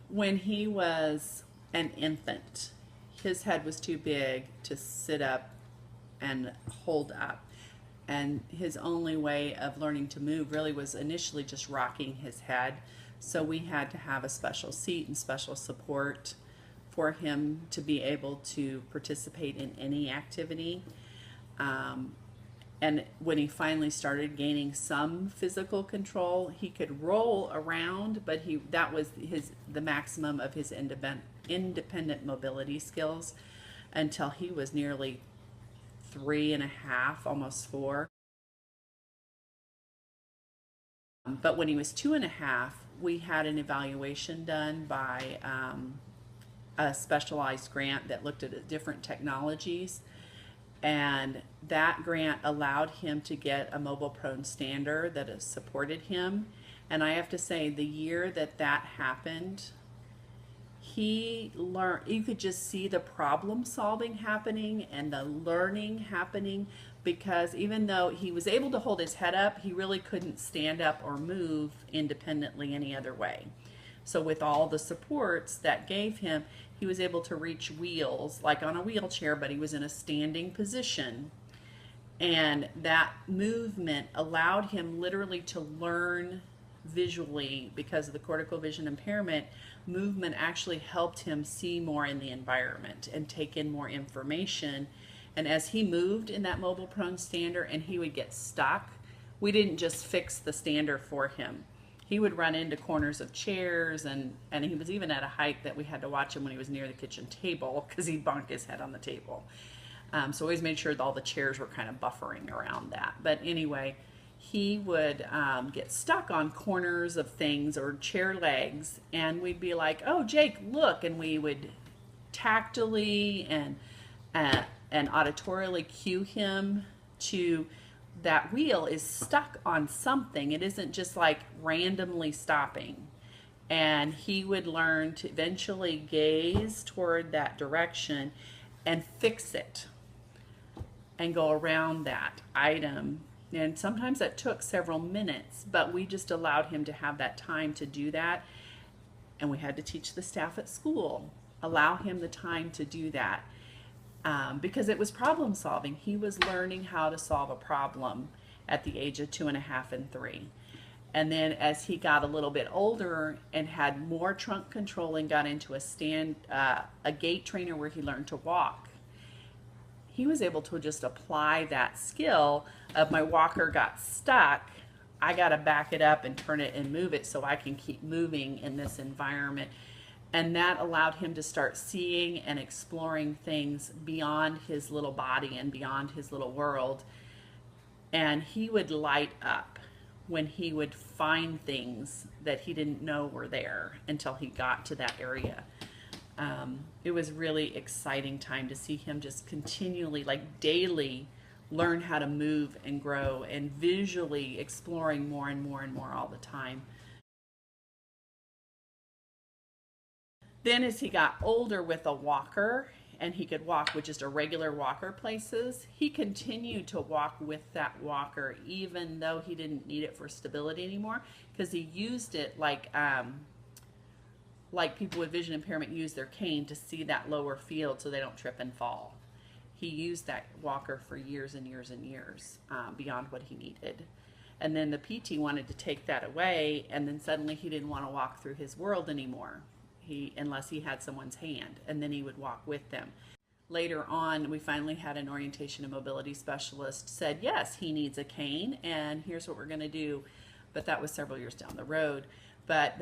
When he was an infant, his head was too big to sit up and hold up. And his only way of learning to move really was initially just rocking his head. So we had to have a special seat and special support for him to be able to participate in any activity. Um, and when he finally started gaining some physical control, he could roll around, but that was the maximum of his independent mobility skills until he was nearly 3.5, almost 4. But when he was 2.5, we had an evaluation done by a specialized grant that looked at different technologies, and that grant allowed him to get a mobile prone stander that has supported him. And I have to say, the year that happened, he learned, you could just see the problem solving happening and the learning happening, because even though he was able to hold his head up, he really couldn't stand up or move independently any other way. So with all the supports that gave him, he was able to reach wheels like on a wheelchair, but he was in a standing position. And that movement allowed him literally to learn visually. Because of the cortical vision impairment, movement actually helped him see more in the environment and take in more information. And as he moved in that mobile prone stander and he would get stuck, we didn't just fix the stander for him. He would run into corners of chairs, and he was even at a height that we had to watch him when he was near the kitchen table because he'd bonk his head on the table. So always made sure that all the chairs were kind of buffering around that. But anyway, he would get stuck on corners of things or chair legs, and we'd be like, "Oh, Jake, look!" And we would tactily and auditorially cue him to that wheel is stuck on something. It isn't just like randomly stopping. And he would learn to eventually gaze toward that direction and fix it and go around that item. And sometimes that took several minutes, but we just allowed him to have that time to do that. And we had to teach the staff at school, allow him the time to do that. Because it was problem solving. He was learning how to solve a problem at the age of 2.5 and 3. And then as he got a little bit older and had more trunk control and got into a gait trainer where he learned to walk, he was able to just apply that skill of my walker got stuck, I got to back it up and turn it and move it so I can keep moving in this environment. And that allowed him to start seeing and exploring things beyond his little body and beyond his little world. And he would light up when he would find things that he didn't know were there until he got to that area. It was really exciting time to see him just continually, like daily, learn how to move and grow, and visually exploring more and more and more all the time. Then as he got older with a walker and he could walk with just a regular walker places, he continued to walk with that walker even though he didn't need it for stability anymore, because he used it like people with vision impairment use their cane to see that lower field so they don't trip and fall. He used that walker for years and years and years beyond what he needed. And then the PT wanted to take that away, and then suddenly he didn't want to walk through his world anymore. Unless he had someone's hand, and then he would walk with them. Later on, we finally had an orientation and mobility specialist said, yes, he needs a cane, and here's what we're going to do. But that was several years down the road. But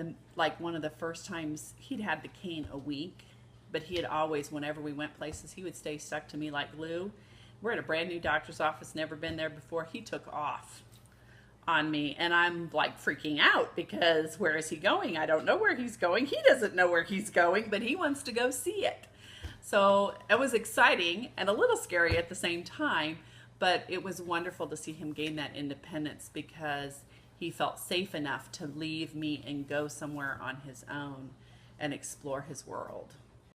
one of the first times, he'd had the cane a week, but he had always, whenever we went places, he would stay stuck to me like glue. We're at a brand new doctor's office, never been there before. He took off on me, and I'm like freaking out because where is he going? I don't know where he's going. He doesn't know where he's going, but he wants to go see it. So it was exciting and a little scary at the same time, but it was wonderful to see him gain that independence because he felt safe enough to leave me and go somewhere on his own and explore his world.